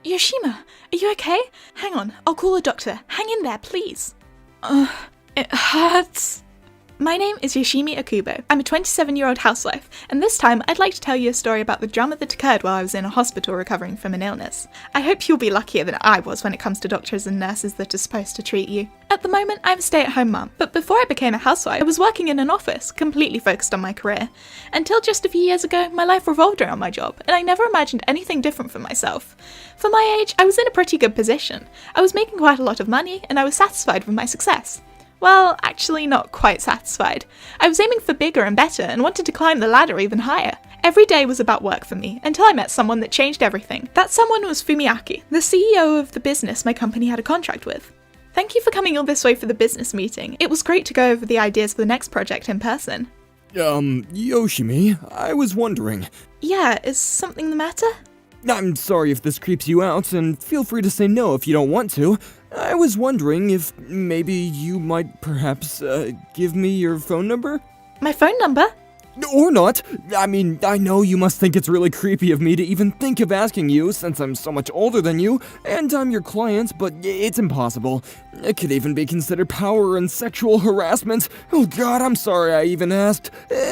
Yoshima, are you okay? Hang on, I'll call a doctor. Hang in there, please. It hurts. My name is Yoshimi Okubo. I'm a 27-year-old housewife, and this time I'd like to tell you a story about the drama that occurred while I was in a hospital recovering from an illness. I hope you'll be luckier than I was when it comes to doctors and nurses that are supposed to treat you. At the moment, I'm a stay-at-home mum, but before I became a housewife, I was working in an office, completely focused on my career. Until just a few years ago, my life revolved around my job, and I never imagined anything different for myself. For my age, I was in a pretty good position. I was making quite a lot of money, and I was satisfied with my success. Well, actually not quite satisfied. I was aiming for bigger and better and wanted to climb the ladder even higher. Every day was about work for me, until I met someone that changed everything. That someone was Fumiaki, the CEO of the business my company had a contract with. Thank you for coming all this way for the business meeting. It was great to go over the ideas for the next project in person. Yoshimi, I was wondering. Yeah, is something the matter? I'm sorry if this creeps you out, and feel free to say no if you don't want to. I was wondering if maybe you might perhaps, give me your phone number? My phone number? Or not. I mean, I know you must think it's really creepy of me to even think of asking you, since I'm so much older than you, and I'm your client, but it's impossible. It could even be considered power and sexual harassment. Oh god, I'm sorry I even asked.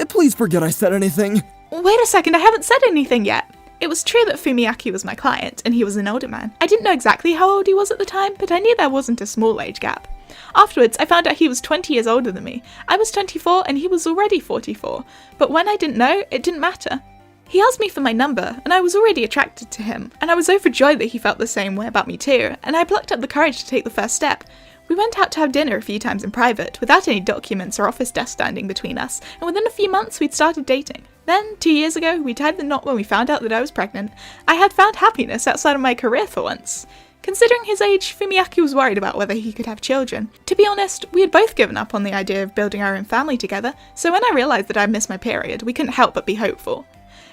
Please forget I said anything. Wait a second, I haven't said anything yet. It was true that Fumiaki was my client, and he was an older man. I didn't know exactly how old he was at the time, but I knew there wasn't a small age gap. Afterwards, I found out he was 20 years older than me. I was 24 and he was already 44, but when I didn't know, it didn't matter. He asked me for my number, and I was already attracted to him, and I was overjoyed that he felt the same way about me too, and I plucked up the courage to take the first step. We went out to have dinner a few times in private, without any documents or office desk standing between us, and within a few months we'd started dating. Then, 2 years ago, we tied the knot when we found out that I was pregnant. I had found happiness outside of my career for once. Considering his age, Fumiaki was worried about whether he could have children. To be honest, we had both given up on the idea of building our own family together, so when I realised that I'd missed my period, we couldn't help but be hopeful.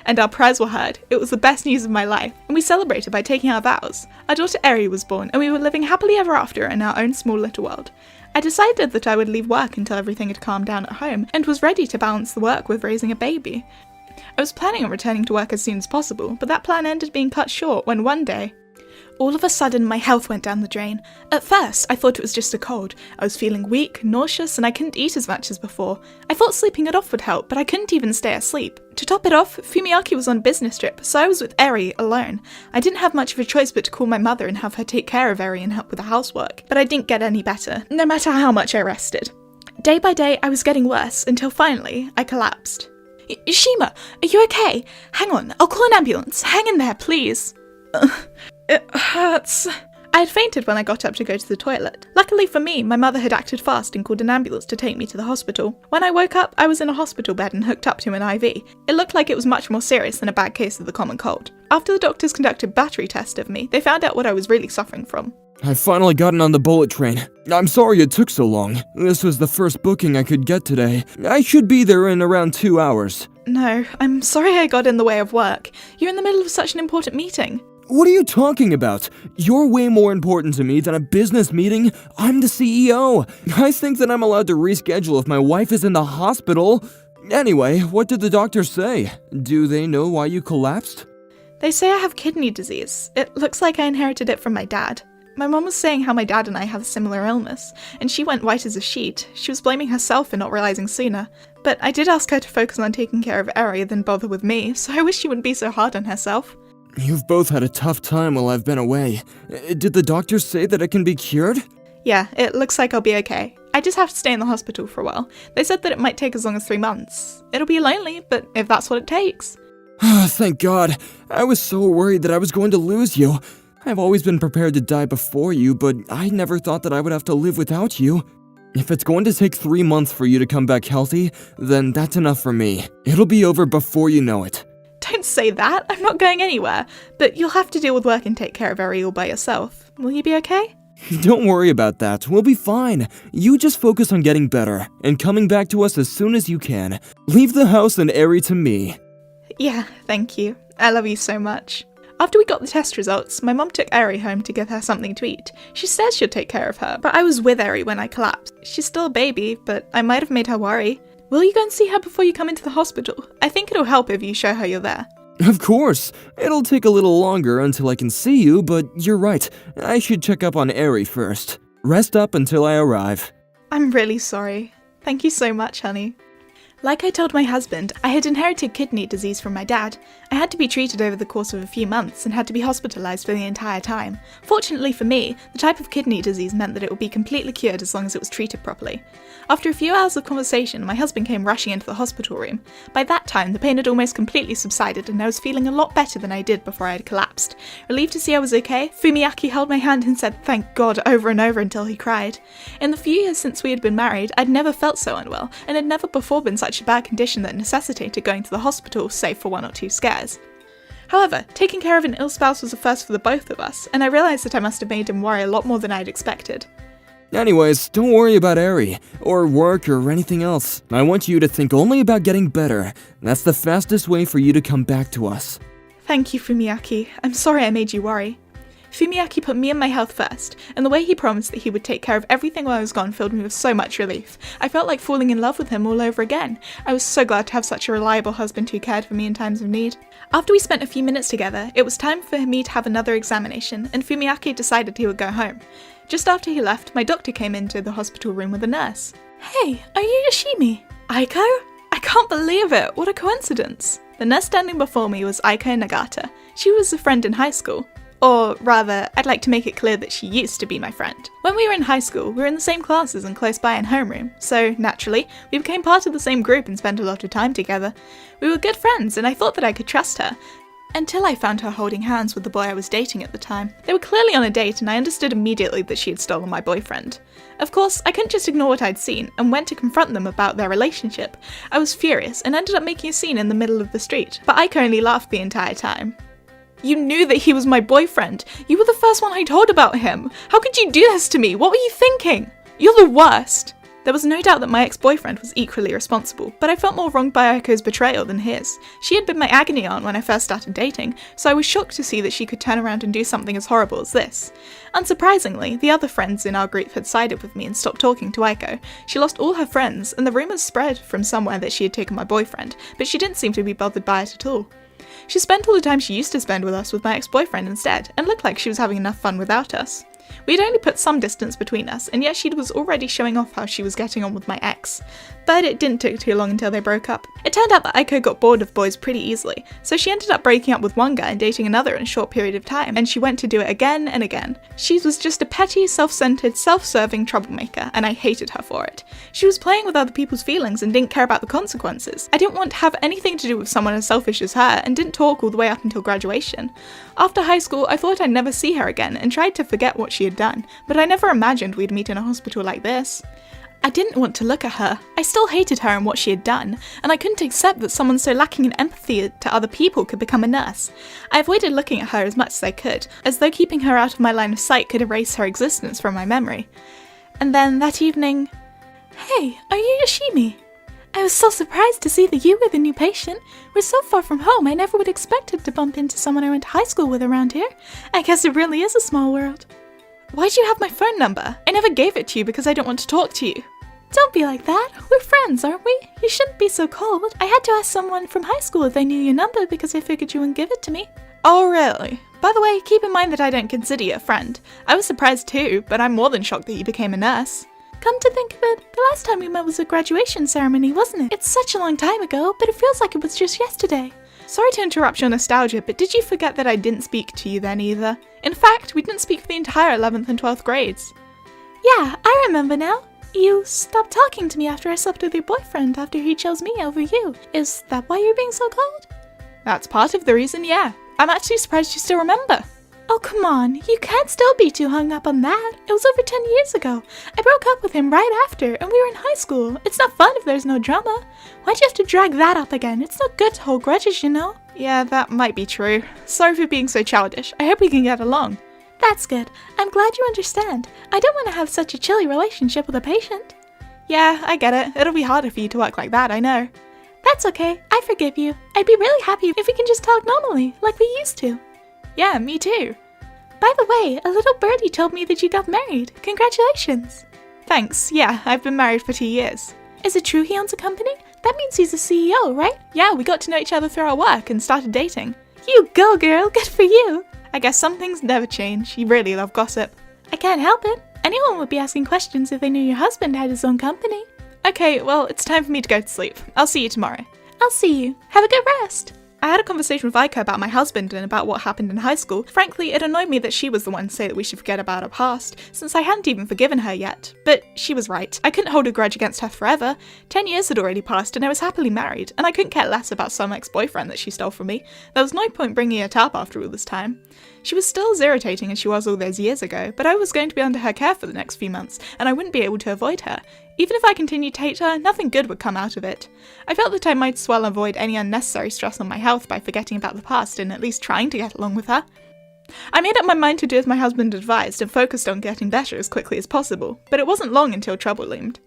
And our prayers were heard. It was the best news of my life, and we celebrated by taking our vows. Our daughter Eri was born, and we were living happily ever after in our own small little world. I decided that I would leave work until everything had calmed down at home, and was ready to balance the work with raising a baby. I was planning on returning to work as soon as possible, but that plan ended being cut short when one day, all of a sudden my health went down the drain. At first, I thought it was just a cold. I was feeling weak, nauseous, and I couldn't eat as much as before. I thought sleeping it off would help, but I couldn't even stay asleep. To top it off, Fumiaki was on a business trip, so I was with Eri alone. I didn't have much of a choice but to call my mother and have her take care of Eri and help with the housework, but I didn't get any better, no matter how much I rested. Day by day, I was getting worse, until finally, I collapsed. Yoshima, are you okay? Hang on, I'll call an ambulance. Hang in there, please. It hurts. I had fainted when I got up to go to the toilet. Luckily for me, my mother had acted fast and called an ambulance to take me to the hospital. When I woke up, I was in a hospital bed and hooked up to an IV. It looked like it was much more serious than a bad case of the common cold. After the doctors conducted a battery test of me, they found out what I was really suffering from. I've finally gotten on the bullet train. I'm sorry it took so long. This was the first booking I could get today. I should be there in around 2 hours. No, I'm sorry I got in the way of work. You're in the middle of such an important meeting. What are you talking about? You're way more important to me than a business meeting. I'm the CEO. I think that I'm allowed to reschedule if my wife is in the hospital. Anyway, what did the doctors say? Do they know why you collapsed? They say I have kidney disease. It looks like I inherited it from my dad. My mom was saying how my dad and I have a similar illness, and she went white as a sheet. She was blaming herself for not realising sooner. But I did ask her to focus on taking care of Eri than bother with me, so I wish she wouldn't be so hard on herself. You've both had a tough time while I've been away. Did the doctors say that it can be cured? Yeah, it looks like I'll be okay. I just have to stay in the hospital for a while. They said that it might take as long as 3 months. It'll be lonely, but if that's what it takes. Thank God. I was so worried that I was going to lose you. I've always been prepared to die before you, but I never thought that I would have to live without you. If it's going to take 3 months for you to come back healthy, then that's enough for me. It'll be over before you know it. Don't say that. I'm not going anywhere. But you'll have to deal with work and take care of Eri all by yourself. Will you be okay? Don't worry about that. We'll be fine. You just focus on getting better and coming back to us as soon as you can. Leave the house and Eri to me. Yeah, thank you. I love you so much. After we got the test results, my mum took Eri home to give her something to eat. She says she'll take care of her, but I was with Eri when I collapsed. She's still a baby, but I might have made her worry. Will you go and see her before you come into the hospital? I think it'll help if you show her you're there. Of course. It'll take a little longer until I can see you, but you're right. I should check up on Eri first. Rest up until I arrive. I'm really sorry. Thank you so much, honey. Like I told my husband, I had inherited kidney disease from my dad. I had to be treated over the course of a few months and had to be hospitalised for the entire time. Fortunately for me, the type of kidney disease meant that it would be completely cured as long as it was treated properly. After a few hours of conversation, my husband came rushing into the hospital room. By that time, the pain had almost completely subsided and I was feeling a lot better than I did before I had collapsed. Relieved to see I was okay, Fumiaki held my hand and said thank God over and over until he cried. In the few years since we had been married, I'd never felt so unwell and had never before been such a bad condition that necessitated going to the hospital save for 1 or 2 scares. However, taking care of an ill spouse was a first for the both of us, and I realised that I must have made him worry a lot more than I'd expected. Anyways, don't worry about Eri, or work, or anything else. I want you to think only about getting better. That's the fastest way for you to come back to us. Thank you, Fumiaki. I'm sorry I made you worry. Fumiaki put me and my health first, and the way he promised that he would take care of everything while I was gone filled me with so much relief. I felt like falling in love with him all over again. I was so glad to have such a reliable husband who cared for me in times of need. After we spent a few minutes together, it was time for me to have another examination, and Fumiaki decided he would go home. Just after he left, my doctor came into the hospital room with a nurse. Hey, are you Yoshimi? Aiko? I can't believe it, what a coincidence. The nurse standing before me was Aiko Nagata. She was a friend in high school. Or rather, I'd like to make it clear that she used to be my friend. When we were in high school, we were in the same classes and close by in homeroom, so naturally, we became part of the same group and spent a lot of time together. We were good friends and I thought that I could trust her. Until I found her holding hands with the boy I was dating at the time. They were clearly on a date and I understood immediately that she had stolen my boyfriend. Of course, I couldn't just ignore what I'd seen and went to confront them about their relationship. I was furious and ended up making a scene in the middle of the street, but Aiko only laughed the entire time. You knew that he was my boyfriend. You were the first one I told about him. How could you do this to me? What were you thinking? You're the worst. There was no doubt that my ex-boyfriend was equally responsible, but I felt more wronged by Aiko's betrayal than his. She had been my agony aunt when I first started dating, so I was shocked to see that she could turn around and do something as horrible as this. Unsurprisingly, the other friends in our group had sided with me and stopped talking to Aiko. She lost all her friends, and the rumours spread from somewhere that she had taken my boyfriend, but she didn't seem to be bothered by it at all. She spent all the time she used to spend with us with my ex-boyfriend instead, and looked like she was having enough fun without us. We had only put some distance between us, and yet she was already showing off how she was getting on with my ex. But it didn't take too long until they broke up. It turned out that Aiko got bored of boys pretty easily, so she ended up breaking up with one guy and dating another in a short period of time, and she went to do it again and again. She was just a petty, self-centered, self-serving troublemaker, and I hated her for it. She was playing with other people's feelings and didn't care about the consequences. I didn't want to have anything to do with someone as selfish as her, and didn't talk all the way up until graduation. After high school, I thought I'd never see her again, and tried to forget what she had done, but I never imagined we'd meet in a hospital like this. I didn't want to look at her. I still hated her and what she had done, and I couldn't accept that someone so lacking in empathy to other people could become a nurse. I avoided looking at her as much as I could, as though keeping her out of my line of sight could erase her existence from my memory. And then, that evening... Hey, are you Yoshimi? I was so surprised to see that you were the new patient. We're so far from home, I never would have expected to bump into someone I went to high school with around here. I guess it really is a small world. Why'd you have my phone number? I never gave it to you because I don't want to talk to you. Don't be like that. We're friends, aren't we? You shouldn't be so cold. I had to ask someone from high school if they knew your number because I figured you wouldn't give it to me. Oh, really? By the way, keep in mind that I don't consider you a friend. I was surprised too, but I'm more than shocked that you became a nurse. Come to think of it, the last time we met was a graduation ceremony, wasn't it? It's such a long time ago, but it feels like it was just yesterday. Sorry to interrupt your nostalgia, but did you forget that I didn't speak to you then either? In fact, we didn't speak for the entire 11th and 12th grades. Yeah, I remember now. You stopped talking to me after I slept with your boyfriend after he chose me over you. Is that why you're being so cold? That's part of the reason, yeah. I'm actually surprised you still remember. Oh, come on. You can't still be too hung up on that. It was over 10 years ago. I broke up with him right after, and we were in high school. It's not fun if there's no drama. Why'd you have to drag that up again? It's not good to hold grudges, you know? Yeah, that might be true. Sorry for being so childish. I hope we can get along. That's good. I'm glad you understand. I don't want to have such a chilly relationship with a patient. Yeah, I get it. It'll be harder for you to work like that, I know. That's okay. I forgive you. I'd be really happy if we can just talk normally, like we used to. Yeah, me too. By the way, a little birdie told me that you got married. Congratulations. Thanks, yeah, I've been married for 2 years. Is it true he owns a company? That means he's a CEO, right? Yeah, we got to know each other through our work and started dating. You go, girl, good for you. I guess some things never change. You really love gossip. I can't help it. Anyone would be asking questions if they knew your husband had his own company. Okay, well, it's time for me to go to sleep. I'll see you tomorrow. I'll see you. Have a good rest. I had a conversation with Aiko about my husband and about what happened in high school. Frankly, it annoyed me that she was the one to say that we should forget about our past, since I hadn't even forgiven her yet. But she was right. I couldn't hold a grudge against her forever. 10 years had already passed and I was happily married, and I couldn't care less about some ex-boyfriend that she stole from me. There was no point bringing it up after all this time. She was still as irritating as she was all those years ago, but I was going to be under her care for the next few months, and I wouldn't be able to avoid her. Even if I continued to hate her, nothing good would come out of it. I felt that I might as well avoid any unnecessary stress on my health by forgetting about the past and at least trying to get along with her. I made up my mind to do as my husband advised and focused on getting better as quickly as possible, but it wasn't long until trouble loomed.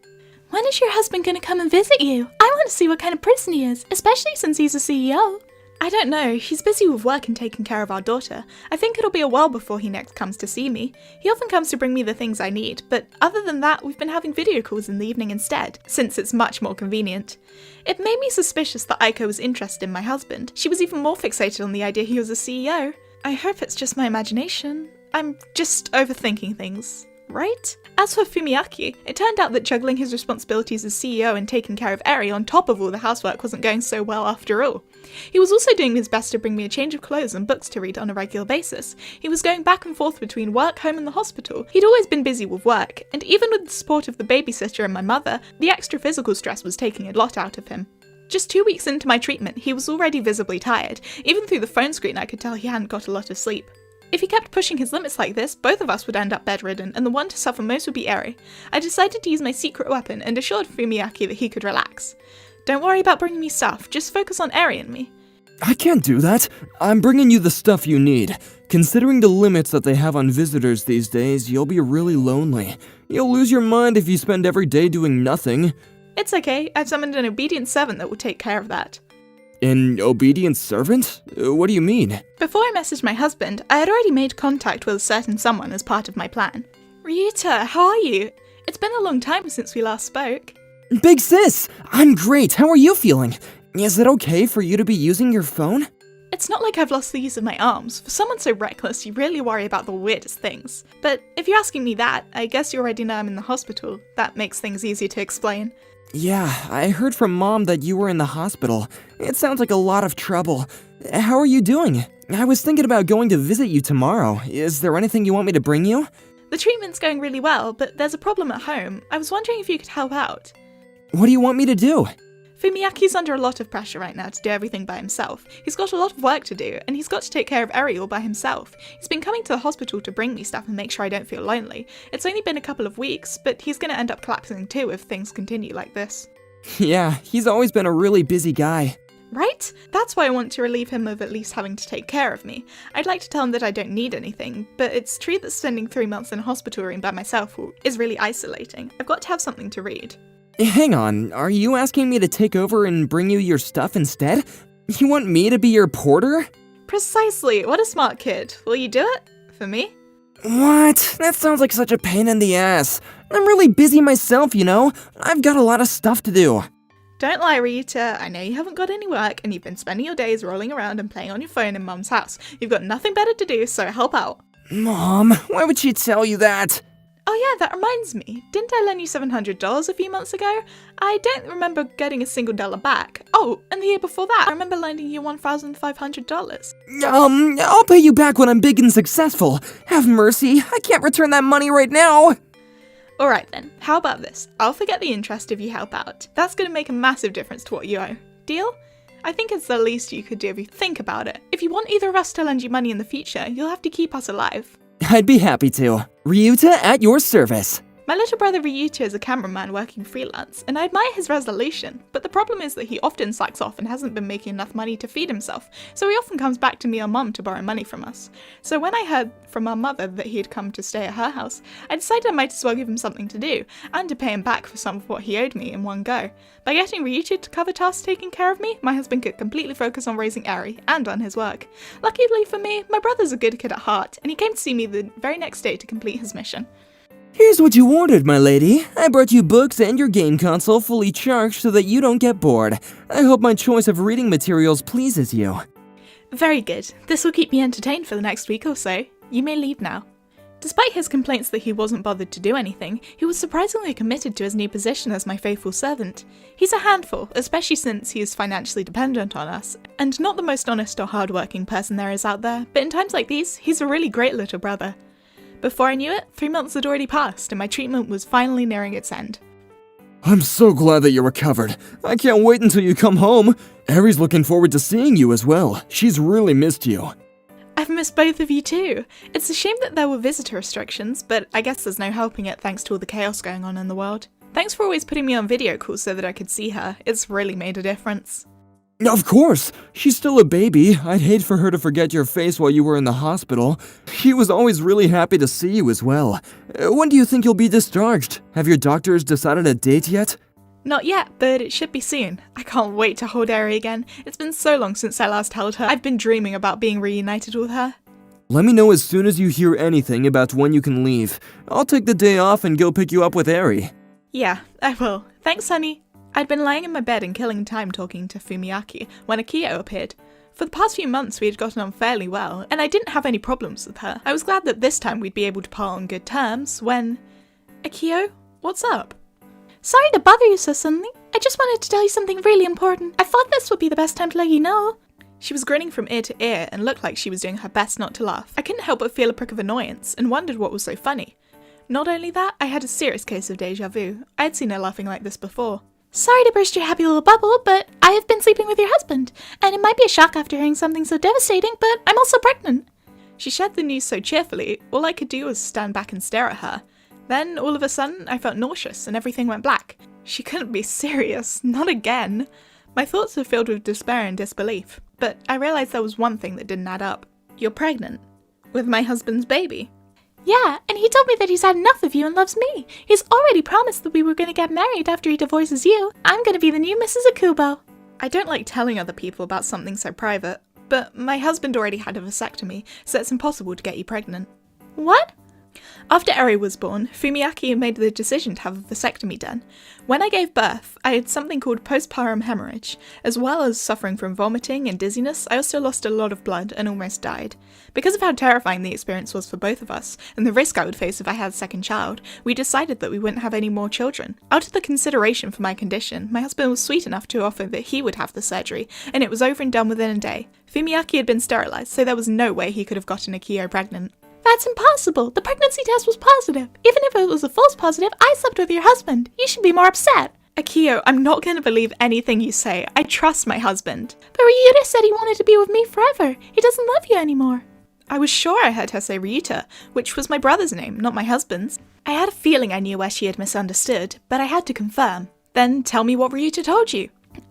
When is your husband going to come and visit you? I want to see what kind of person he is, especially since he's a CEO. I don't know, he's busy with work and taking care of our daughter. I think it'll be a while before he next comes to see me. He often comes to bring me the things I need, but other than that, we've been having video calls in the evening instead, since it's much more convenient. It made me suspicious that Aiko was interested in my husband. She was even more fixated on the idea he was a CEO. I hope it's just my imagination. I'm just overthinking things. Right? As for Fumiaki, it turned out that juggling his responsibilities as CEO and taking care of Eri on top of all the housework wasn't going so well after all. He was also doing his best to bring me a change of clothes and books to read on a regular basis. He was going back and forth between work, home and the hospital. He'd always been busy with work, and even with the support of the babysitter and my mother, the extra physical stress was taking a lot out of him. Just 2 weeks into my treatment, he was already visibly tired. Even through the phone screen I could tell he hadn't got a lot of sleep. If he kept pushing his limits like this, both of us would end up bedridden, and the one to suffer most would be Eri. I decided to use my secret weapon and assured Fumiaki that he could relax. Don't worry about bringing me stuff, just focus on Eri and me. I can't do that. I'm bringing you the stuff you need. Considering the limits that they have on visitors these days, you'll be really lonely. You'll lose your mind if you spend every day doing nothing. It's okay, I've summoned an obedient servant that will take care of that. An obedient servant? What do you mean? Before I messaged my husband, I had already made contact with a certain someone as part of my plan. Ryuta, how are you? It's been a long time since we last spoke. Big sis! I'm great, how are you feeling? Is it okay for you to be using your phone? It's not like I've lost the use of my arms. For someone so reckless, you really worry about the weirdest things. But if you're asking me that, I guess you already know I'm in the hospital. That makes things easier to explain. Yeah, I heard from Mom that you were in the hospital. It sounds like a lot of trouble. How are you doing? I was thinking about going to visit you tomorrow. Is there anything you want me to bring you? The treatment's going really well, but there's a problem at home. I was wondering if you could help out. What do you want me to do? Fumiaki's under a lot of pressure right now to do everything by himself. He's got a lot of work to do, and he's got to take care of Eri all by himself. He's been coming to the hospital to bring me stuff and make sure I don't feel lonely. It's only been a couple of weeks, but he's going to end up collapsing too if things continue like this. Yeah, he's always been a really busy guy. Right? That's why I want to relieve him of at least having to take care of me. I'd like to tell him that I don't need anything, but it's true that spending 3 months in a hospital room by myself is really isolating. I've got to have something to read. Hang on, are you asking me to take over and bring you your stuff instead? You want me to be your porter? Precisely, what a smart kid. Will you do it? For me? What? That sounds like such a pain in the ass. I'm really busy myself, you know? I've got a lot of stuff to do. Don't lie, Ryuta. I know you haven't got any work and you've been spending your days rolling around and playing on your phone in Mum's house. You've got nothing better to do, so help out. Mom, why would she tell you that? Oh yeah, that reminds me. Didn't I lend you $700 a few months ago? I don't remember getting a single dollar back. Oh, and the year before that, I remember lending you $1,500. I'll pay you back when I'm big and successful. Have mercy, I can't return that money right now. Alright then, how about this? I'll forget the interest if you help out. That's gonna make a massive difference to what you owe. Deal? I think it's the least you could do if you think about it. If you want either of us to lend you money in the future, you'll have to keep us alive. I'd be happy to. Ryuta at your service. My little brother Ryuta is a cameraman working freelance, and I admire his resolution, but the problem is that he often slacks off and hasn't been making enough money to feed himself, so he often comes back to me or Mum to borrow money from us. So when I heard from our mother that he had come to stay at her house, I decided I might as well give him something to do, and to pay him back for some of what he owed me in one go. By getting Ryuta to cover tasks taking care of me, my husband could completely focus on raising Eri, and on his work. Luckily for me, my brother's a good kid at heart, and he came to see me the very next day to complete his mission. Here's what you ordered, my lady. I brought you books and your game console fully charged so that you don't get bored. I hope my choice of reading materials pleases you. Very good. This will keep me entertained for the next week or so. You may leave now. Despite his complaints that he wasn't bothered to do anything, he was surprisingly committed to his new position as my faithful servant. He's a handful, especially since he is financially dependent on us, and not the most honest or hardworking person there is out there, but in times like these, he's a really great little brother. Before I knew it, 3 months had already passed, and my treatment was finally nearing its end. I'm so glad that you recovered. I can't wait until you come home. Ari's looking forward to seeing you as well. She's really missed you. I've missed both of you too. It's a shame that there were visitor restrictions, but I guess there's no helping it thanks to all the chaos going on in the world. Thanks for always putting me on video calls so that I could see her. It's really made a difference. Of course! She's still a baby. I'd hate for her to forget your face while you were in the hospital. She was always really happy to see you as well. When do you think you'll be discharged? Have your doctors decided a date yet? Not yet, but it should be soon. I can't wait to hold Ari again. It's been so long since I last held her. I've been dreaming about being reunited with her. Let me know as soon as you hear anything about when you can leave. I'll take the day off and go pick you up with Ari. Yeah, I will. Thanks, honey. I'd been lying in my bed and killing time talking to Fumiaki when Akio appeared. For the past few months we had gotten on fairly well, and I didn't have any problems with her. I was glad that this time we'd be able to part on good terms when... Akio, what's up? Sorry to bother you so suddenly. I just wanted to tell you something really important. I thought this would be the best time to let you know. She was grinning from ear to ear and looked like she was doing her best not to laugh. I couldn't help but feel a prick of annoyance and wondered what was so funny. Not only that, I had a serious case of deja vu. I had seen her laughing like this before. Sorry to burst your happy little bubble, but I have been sleeping with your husband, and it might be a shock after hearing something so devastating, but I'm also pregnant. She shared the news so cheerfully, all I could do was stand back and stare at her. Then, all of a sudden, I felt nauseous and everything went black. She couldn't be serious, not again. My thoughts were filled with despair and disbelief, but I realised there was one thing that didn't add up. You're pregnant? With my husband's baby? Yeah, and he told me that he's had enough of you and loves me. He's already promised that we were going to get married after he divorces you. I'm going to be the new Mrs. Akubo. I don't like telling other people about something so private, but my husband already had a vasectomy, so it's impossible to get you pregnant. What? After Eri was born, Fumiaki made the decision to have a vasectomy done. When I gave birth, I had something called postpartum hemorrhage. As well as suffering from vomiting and dizziness, I also lost a lot of blood and almost died. Because of how terrifying the experience was for both of us, and the risk I would face if I had a second child, we decided that we wouldn't have any more children. Out of the consideration for my condition, my husband was sweet enough to offer that he would have the surgery, and it was over and done within a day. Fumiaki had been sterilised, so there was no way he could have gotten Akio pregnant. That's impossible. The pregnancy test was positive. Even if it was a false positive, I slept with your husband. You should be more upset. Akio, I'm not going to believe anything you say. I trust my husband. But Ryuta said he wanted to be with me forever. He doesn't love you anymore. I was sure I heard her say Ryuta, which was my brother's name, not my husband's. I had a feeling I knew where she had misunderstood, but I had to confirm. Then tell me what Ryuta told you.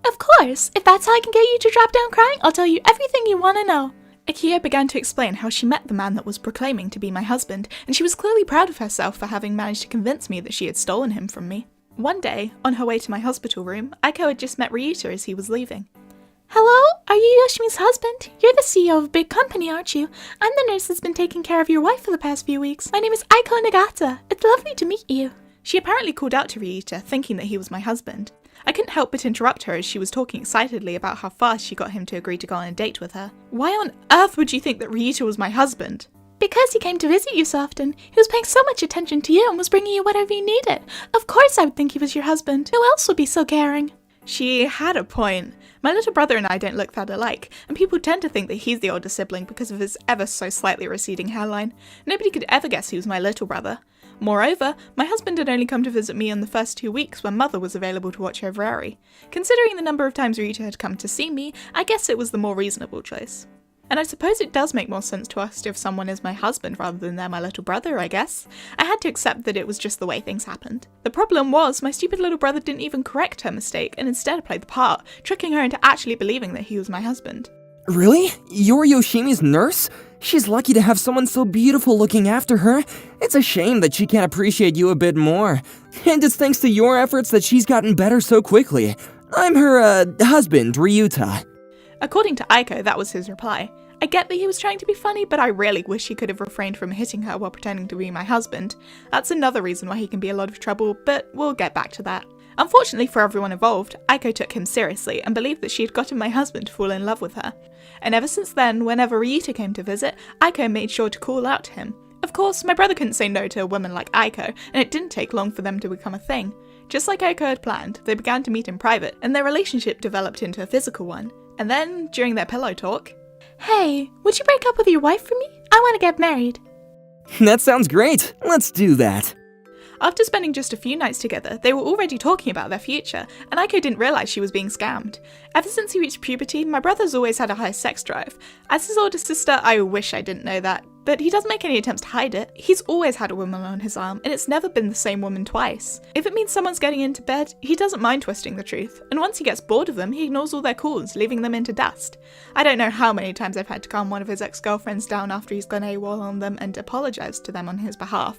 Of course. If that's how I can get you to drop down crying, I'll tell you everything you want to know. Akio began to explain how she met the man that was proclaiming to be my husband, and she was clearly proud of herself for having managed to convince me that she had stolen him from me. One day, on her way to my hospital room, Aiko had just met Ryuta as he was leaving. Hello? Are you Yoshimi's husband? You're the CEO of a big company, aren't you? I'm the nurse that's been taking care of your wife for the past few weeks. My name is Aiko Nagata. It's lovely to meet you. She apparently called out to Ryuta, thinking that he was my husband. I couldn't help but interrupt her as she was talking excitedly about how fast she got him to agree to go on a date with her. Why on earth would you think that Ryuta was my husband? Because he came to visit you so often. He was paying so much attention to you and was bringing you whatever you needed. Of course I would think he was your husband. Who else would be so caring? She had a point. My little brother and I don't look that alike, and people tend to think that he's the older sibling because of his ever so slightly receding hairline. Nobody could ever guess he was my little brother. Moreover, my husband had only come to visit me in the first 2 weeks when Mother was available to watch over Eri. Considering the number of times Ryuta had come to see me, I guess it was the more reasonable choice. And I suppose it does make more sense to ask if someone is my husband rather than they're my little brother, I guess. I had to accept that it was just the way things happened. The problem was, my stupid little brother didn't even correct her mistake and instead played the part, tricking her into actually believing that he was my husband. Really? You're Yoshimi's nurse? She's lucky to have someone so beautiful looking after her. It's a shame that she can't appreciate you a bit more. And it's thanks to your efforts that she's gotten better so quickly. I'm her, husband, Ryuta. According to Aiko, that was his reply. I get that he was trying to be funny, but I really wish he could have refrained from hitting her while pretending to be my husband. That's another reason why he can be a lot of trouble, but we'll get back to that. Unfortunately for everyone involved, Aiko took him seriously and believed that she had gotten my husband to fall in love with her. And ever since then, whenever Ryuta came to visit, Aiko made sure to call out to him. Of course, my brother couldn't say no to a woman like Aiko, and it didn't take long for them to become a thing. Just like Aiko had planned, they began to meet in private, and their relationship developed into a physical one. And then, during their pillow talk, Hey, would you break up with your wife for me? I want to get married. That sounds great. Let's do that. after spending just a few nights together, they were already talking about their future, and Aiko didn't realise she was being scammed. Ever since he reached puberty, my brother's always had a high sex drive. As his older sister, I wish I didn't know that, but he doesn't make any attempts to hide it. He's always had a woman on his arm, and it's never been the same woman twice. If it means someone's getting into bed, he doesn't mind twisting the truth, and once he gets bored of them, he ignores all their calls, leaving them into dust. I don't know how many times I've had to calm one of his ex-girlfriends down after he's gone AWOL on them and apologise to them on his behalf.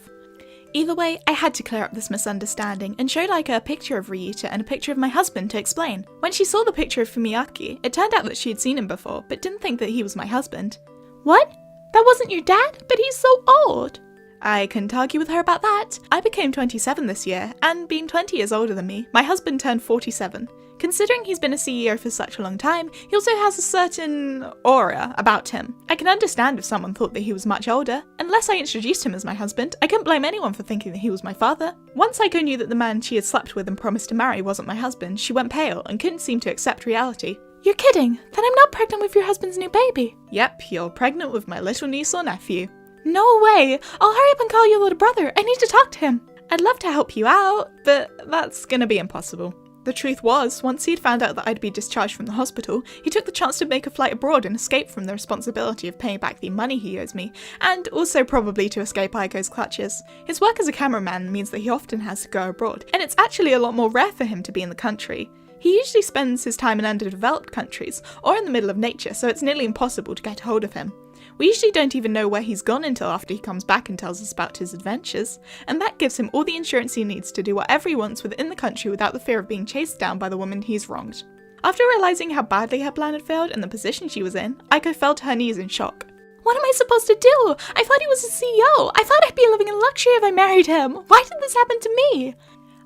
Either way, I had to clear up this misunderstanding and showed Aika a picture of Ryuta and a picture of my husband to explain. When she saw the picture of Fumiaki, it turned out that she had seen him before, but didn't think that he was my husband. What? That wasn't your dad? But he's so old! I couldn't argue with her about that. I became 27 this year, and being 20 years older than me, my husband turned 47. Considering he's been a CEO for such a long time, he also has a certain aura about him. I can understand if someone thought that he was much older. Unless I introduced him as my husband, I couldn't blame anyone for thinking that he was my father. Once Aiko knew that the man she had slept with and promised to marry wasn't my husband, she went pale and couldn't seem to accept reality. You're kidding! Then I'm not pregnant with your husband's new baby! Yep, you're pregnant with my little niece or nephew. No way! I'll hurry up and call your little brother. I need to talk to him. I'd love to help you out, but that's gonna be impossible. The truth was, once he'd found out that I'd be discharged from the hospital, he took the chance to make a flight abroad and escape from the responsibility of paying back the money he owes me, and also probably to escape Aiko's clutches. His work as a cameraman means that he often has to go abroad, and it's actually a lot more rare for him to be in the country. He usually spends his time in underdeveloped countries, or in the middle of nature, so it's nearly impossible to get a hold of him. We usually don't even know where he's gone until after he comes back and tells us about his adventures, and that gives him all the insurance he needs to do whatever he wants within the country without the fear of being chased down by the woman he's wronged. After realising how badly her plan had failed and the position she was in, Aiko fell to her knees in shock. What am I supposed to do? I thought he was a CEO! I thought I'd be living in luxury if I married him! Why did this happen to me?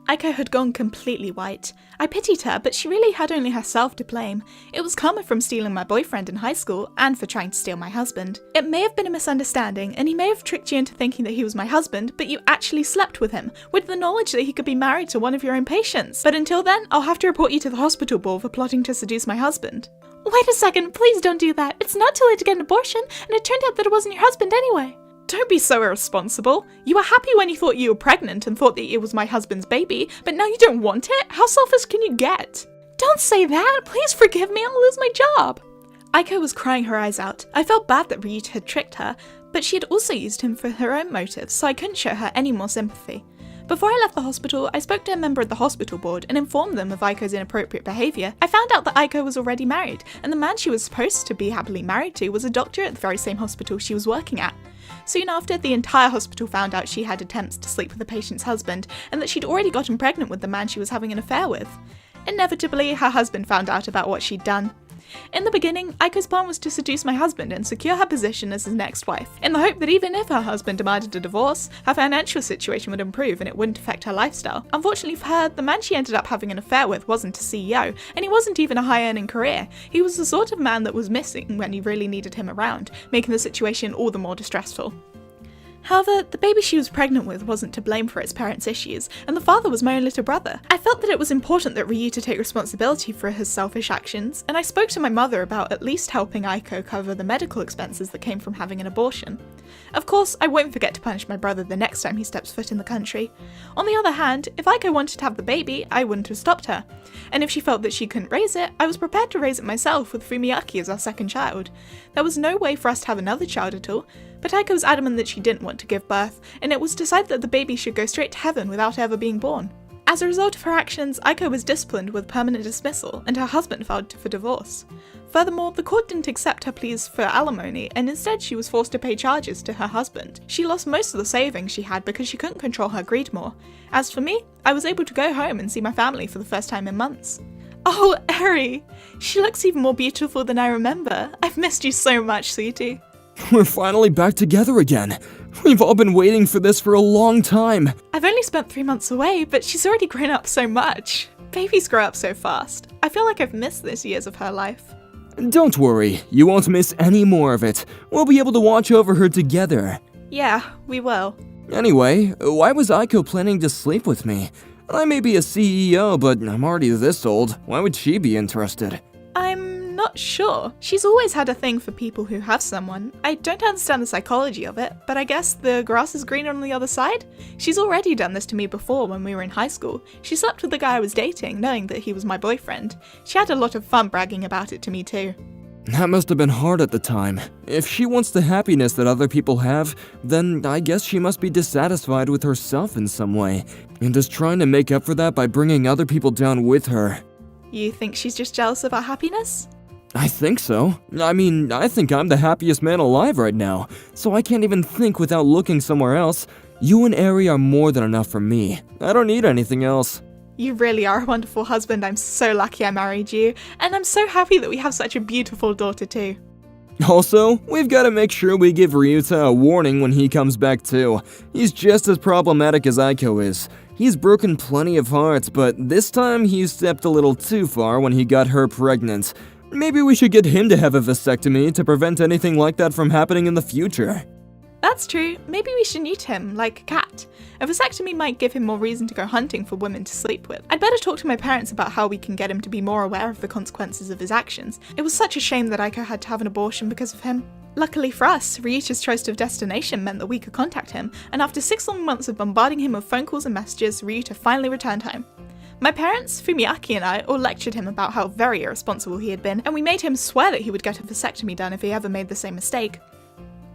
Aiko had gone completely white. I pitied her, but she really had only herself to blame. It was karma from stealing my boyfriend in high school, and for trying to steal my husband. It may have been a misunderstanding, and he may have tricked you into thinking that he was my husband, but you actually slept with him, with the knowledge that he could be married to one of your own patients. But until then, I'll have to report you to the hospital board for plotting to seduce my husband. Wait a second, please don't do that. It's not too late to get an abortion, and it turned out that it wasn't your husband anyway. Don't be so irresponsible. You were happy when you thought you were pregnant and thought that it was my husband's baby, but now you don't want it? How selfish can you get? Don't say that! Please forgive me, I'll lose my job! Aiko was crying her eyes out. I felt bad that Ryuta had tricked her, but she had also used him for her own motives, so I couldn't show her any more sympathy. Before I left the hospital, I spoke to a member of the hospital board and informed them of Aiko's inappropriate behaviour. I found out that Aiko was already married, and the man she was supposed to be happily married to was a doctor at the very same hospital she was working at. Soon after, the entire hospital found out she had attempts to sleep with the patient's husband, and that she'd already gotten pregnant with the man she was having an affair with. Inevitably, her husband found out about what she'd done. In the beginning, Aiko's plan was to seduce my husband and secure her position as his next wife, in the hope that even if her husband demanded a divorce, her financial situation would improve and it wouldn't affect her lifestyle. Unfortunately for her, the man she ended up having an affair with wasn't a CEO, and he wasn't even a high-earning career. He was the sort of man that was missing when you really needed him around, making the situation all the more distressful. However, the baby she was pregnant with wasn't to blame for its parents' issues, and the father was my own little brother. I felt that it was important that Ryuta take responsibility for his selfish actions, and I spoke to my mother about at least helping Aiko cover the medical expenses that came from having an abortion. Of course, I won't forget to punish my brother the next time he steps foot in the country. On the other hand, if Aiko wanted to have the baby, I wouldn't have stopped her. And if she felt that she couldn't raise it, I was prepared to raise it myself with Fumiaki as our second child. There was no way for us to have another child at all, but Aiko was adamant that she didn't want to give birth, and it was decided that the baby should go straight to heaven without ever being born. As a result of her actions, Aiko was disciplined with permanent dismissal, and her husband filed for divorce. Furthermore, the court didn't accept her pleas for alimony, and instead she was forced to pay charges to her husband. She lost most of the savings she had because she couldn't control her greed more. As for me, I was able to go home and see my family for the first time in months. Oh, Eri! She looks even more beautiful than I remember. I've missed you so much, sweetie. We're finally back together again. We've all been waiting for this for a long time. I've only spent 3 months away, but she's already grown up so much. Babies grow up so fast. I feel like I've missed those years of her life. Don't worry, you won't miss any more of it. We'll be able to watch over her together. Yeah, we will. Anyway, why was Aiko planning to sleep with me? I may be a CEO, but I'm already this old. Why would she be interested? I'm not sure. She's always had a thing for people who have someone. I don't understand the psychology of it, but I guess the grass is greener on the other side? She's already done this to me before when we were in high school. She slept with the guy I was dating, knowing that he was my boyfriend. She had a lot of fun bragging about it to me too. That must have been hard at the time. If she wants the happiness that other people have, then I guess she must be dissatisfied with herself in some way, and is trying to make up for that by bringing other people down with her. You think she's just jealous of our happiness? I think so. I think I'm the happiest man alive right now, so I can't even think without looking somewhere else. You and Eri are more than enough for me. I don't need anything else. You really are a wonderful husband. I'm so lucky I married you, and I'm so happy that we have such a beautiful daughter too. Also, we've got to make sure we give Ryuta a warning when he comes back too. He's just as problematic as Aiko is. He's broken plenty of hearts, but this time he stepped a little too far when he got her pregnant. Maybe we should get him to have a vasectomy to prevent anything like that from happening in the future. That's true. Maybe we should neuter him, like a cat. A vasectomy might give him more reason to go hunting for women to sleep with. I'd better talk to my parents about how we can get him to be more aware of the consequences of his actions. It was such a shame that Aiko had to have an abortion because of him. Luckily for us, Ryuta's choice of destination meant that we could contact him, and after 6 long months of bombarding him with phone calls and messages, Ryuta finally returned home. My parents, Fumiaki and I all lectured him about how very irresponsible he had been, and we made him swear that he would get a vasectomy done if he ever made the same mistake.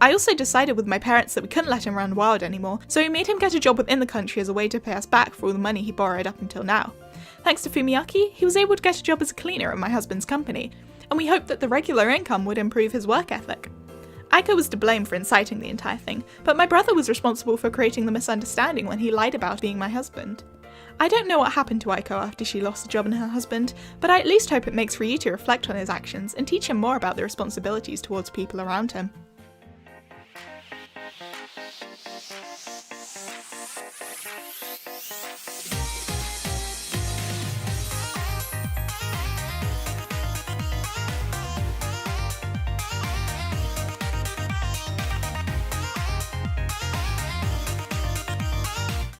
I also decided with my parents that we couldn't let him run wild anymore, so we made him get a job within the country as a way to pay us back for all the money he borrowed up until now. Thanks to Fumiaki, he was able to get a job as a cleaner at my husband's company, and we hoped that the regular income would improve his work ethic. Aiko was to blame for inciting the entire thing, but my brother was responsible for creating the misunderstanding when he lied about being my husband. I don't know what happened to Aiko after she lost the job and her husband, but I at least hope it makes Ryuta reflect on his actions and teach him more about the responsibilities towards people around him.